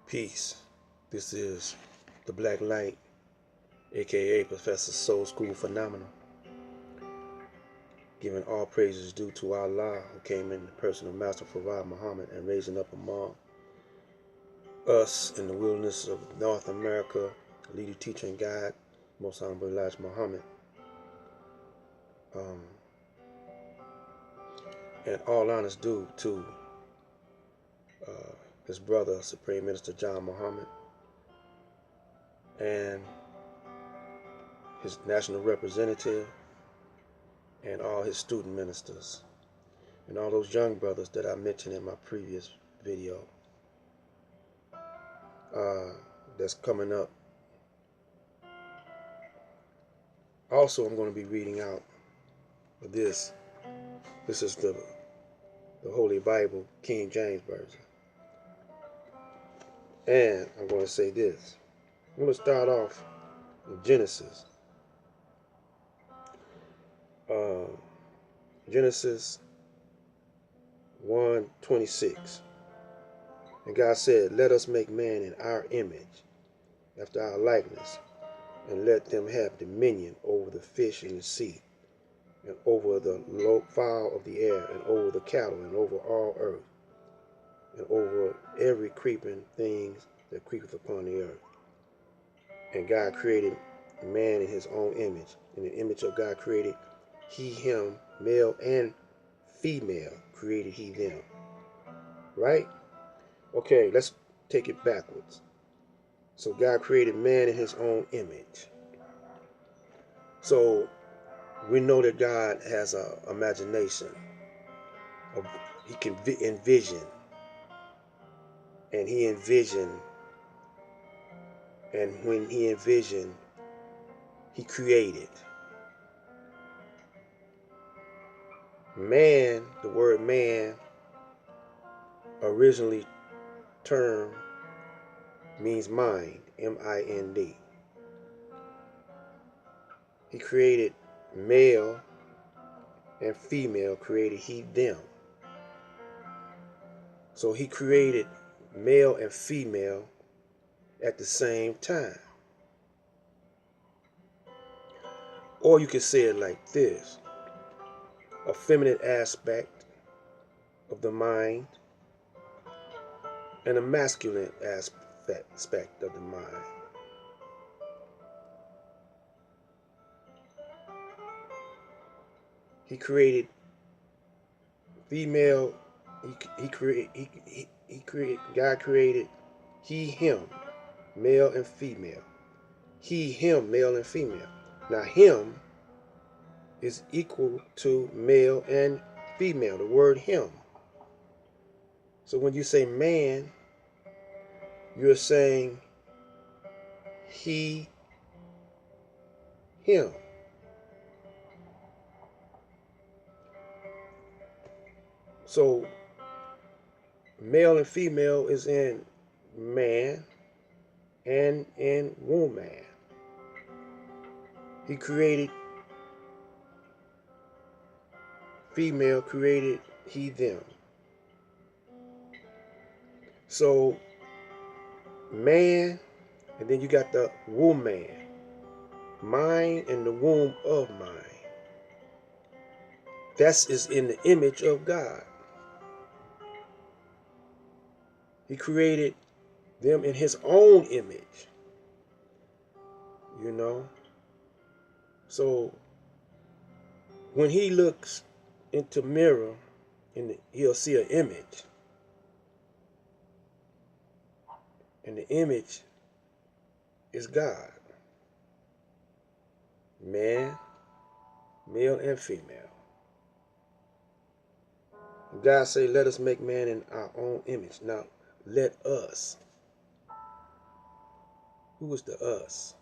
Peace. This is the Black Knight, aka Professor Soul School Phenomenal, giving all praises due to Allah, who came in the person of Master Farad Muhammad and raising up among us in the wilderness of North America, leader, teacher, and guide, Most Honorable Elijah Muhammad. And all honors due to his brother, Supreme Minister John Muhammad, and his national representative, and all his student ministers, and all those young brothers that I mentioned in my previous video that's coming up. Also, I'm going to be reading out this. This is the Holy Bible, King James Version. And I'm going to say this. I'm going to start off with Genesis. Genesis 1:26. And God said, "Let us make man in our image, after our likeness, and let them have dominion over the fish in the sea, and over the fowl of the air, and over the cattle, and over all earth, and over every creeping thing that creepeth upon the earth." And God created man in his own image. In the image of God created he him, male and female created he them. Right? Okay, let's take it backwards. So God created man in his own image. So we know that God has an imagination. He can envision. And he envisioned. And when he envisioned, he created. Man, the word man, originally term means mind, M-I-N-D. He created male and female, created he them. So he created male and female at the same time. Or you could say it like this: a feminine aspect of the mind and a masculine aspect of the mind. He created female. God created he, him, male and female. He, him, male and female. Now him is equal to male and female, the word him. So when you say man, you're saying he, him. So male and female is in man and in woman. He created female, created he them. So man, and then you got the woman, mind and the womb of mind. That is in the image of God. He created them in his own image. You know? So when he looks into mirror, he'll see an image. And the image is God. Man, male and female. God say, "Let us make man in our own image." Now, let us. Who is the us?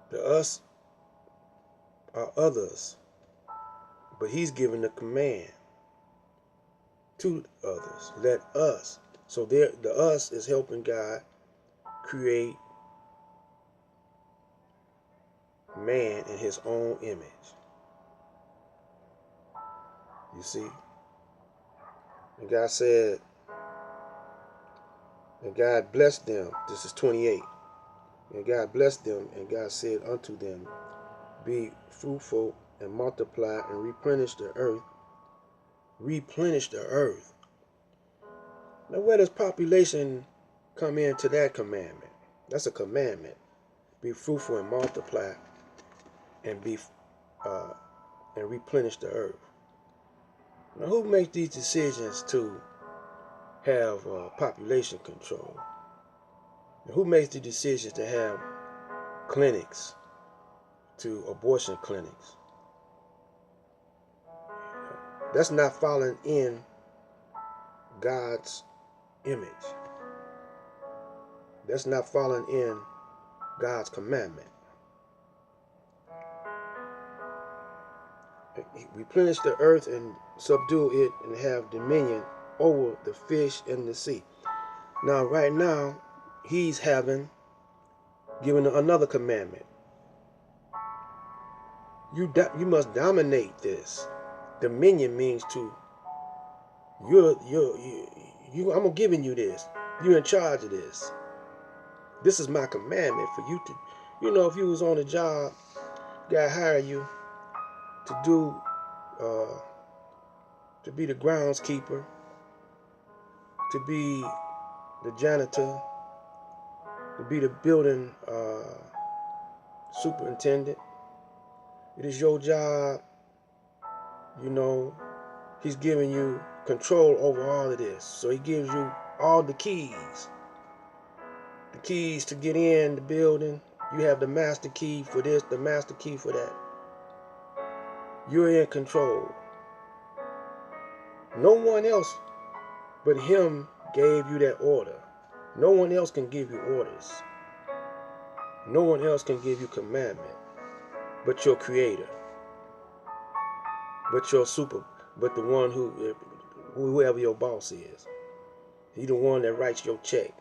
The us are others. But he's giving the command to others. Let us. So the us is helping God create man in his own image. You see? And God said, And God blessed them. This is 28. And God blessed them, and God said unto them, be fruitful and multiply and replenish the earth. Replenish the earth. Now where does population come into that commandment? That's a commandment. Be fruitful and multiply and be and replenish the earth. Now who makes these decisions to have population control? And who makes the decisions to have clinics, to abortion clinics? That's not following in God's image. That's not following in God's commandment. Replenish the earth and subdue it and have dominion over the fish in the sea. Now, right now, he's given another commandment. You must dominate this. Dominion means I'm giving you this. You're in charge of this. This is my commandment for you to, if you was on a job, God hired you to do, to be the groundskeeper, to be the janitor, to be the building superintendent. It is your job, he's giving you control over all of this. So he gives you all the keys. The keys to get in the building. You have the master key for this, the master key for that. You're in control. No one else but him gave you that order. No one else can give you orders. No one else can give you commandment but your creator. But the one whoever your boss is. He the one that writes your check.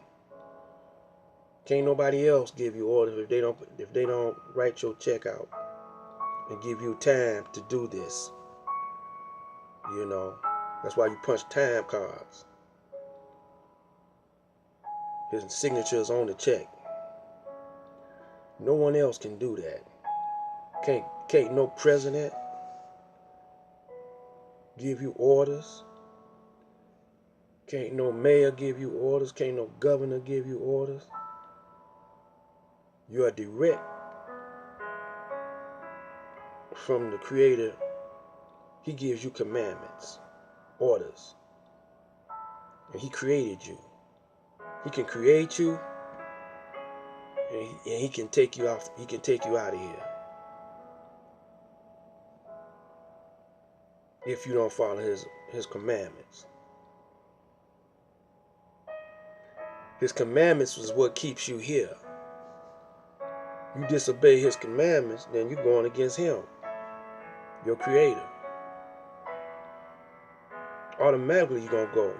Can't nobody else give you orders if they don't write your check out and give you time to do this. That's why you punch time cards. His signature is on the check. No one else can do that. Can't no president give you orders. Can't no mayor give you orders. Can't no governor give you orders. You are direct from the Creator. He gives you commandments, orders. And he created you. He can create you, and he can take you out. He can take you out of here if you don't follow his commandments. His commandments is what keeps you here. You disobey his commandments, then you're going against him, your creator. Automatically you're going to go.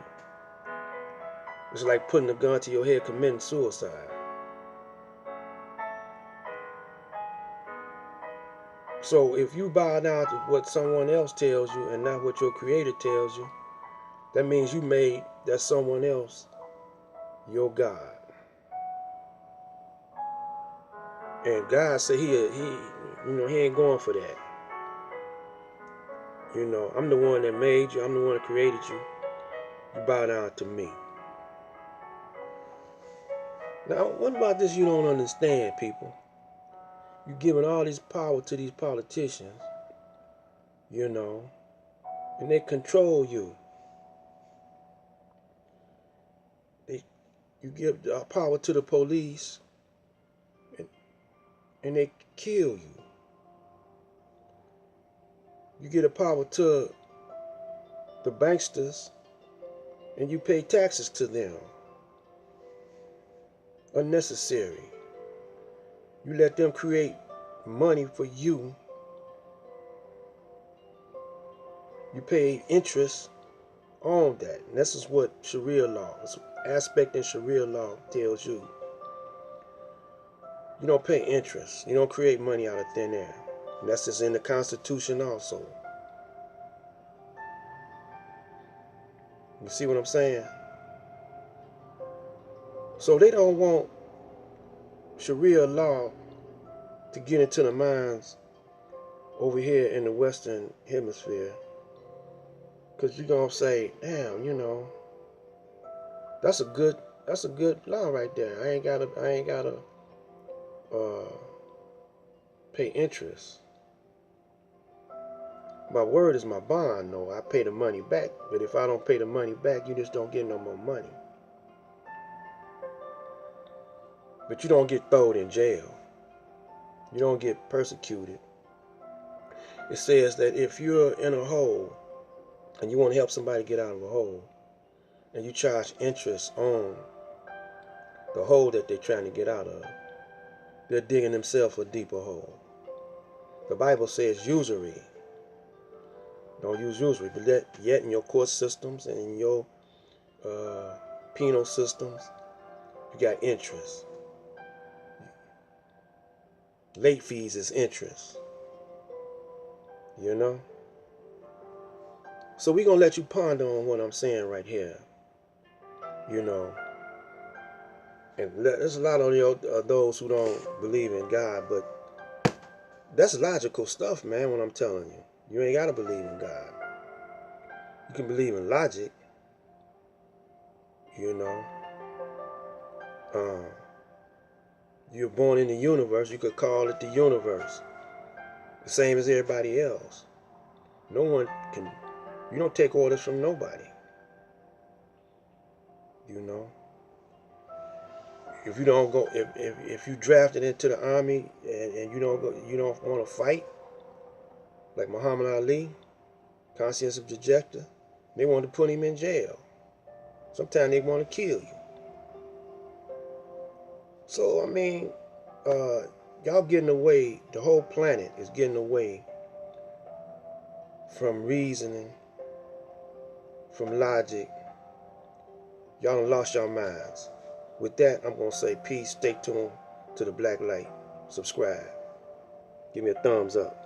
It's like putting a gun to your head, committing suicide. So if you bow down to what someone else tells you and not what your creator tells you, that means you made that someone else your God. And God said he ain't going for that. I'm the one that made you. I'm the one that created you. You bow down to me. Now, what about this you don't understand, people? You're giving all this power to these politicians, and they control you. You give power to the police, and they kill you. You give the power to the banksters, and you pay taxes to them. Unnecessary. You let them create money for you. You pay interest on that. And this is what Sharia law, this aspect in Sharia law tells you. You don't pay interest. You don't create money out of thin air. And that's just in the Constitution also. You see what I'm saying? So they don't want Sharia law to get into the minds over here in the Western Hemisphere, because you're gonna say, damn, that's a good law right there. I ain't gotta uh, pay interest. My word is my bond. No, I pay the money back. But if I don't pay the money back, you just don't get no more money. But you don't get thrown in jail. You don't get persecuted. It says that if you're in a hole and you want to help somebody get out of a hole, and you charge interest on the hole that they're trying to get out of, they're digging themselves a deeper hole. The Bible says usury. Don't use usury, but yet in your court systems and in your penal systems, you got interest. Late fees is interest. So we're going to let you ponder on what I'm saying right here. And there's a lot of those who don't believe in God, but that's logical stuff, man, what I'm telling you. You ain't got to believe in God. You can believe in logic, You're born in the universe, you could call it the universe. The same as everybody else. You don't take orders from nobody. If you don't go, if you drafted into the army and you don't want to fight, like Muhammad Ali, conscientious objector, they want to put him in jail. Sometimes they want to kill you. So I mean, y'all getting away. The whole planet is getting away from reasoning, from logic. Y'all done lost your minds. With that, I'm going to say peace. Stay tuned to the Black Light. Subscribe. Give me a thumbs up.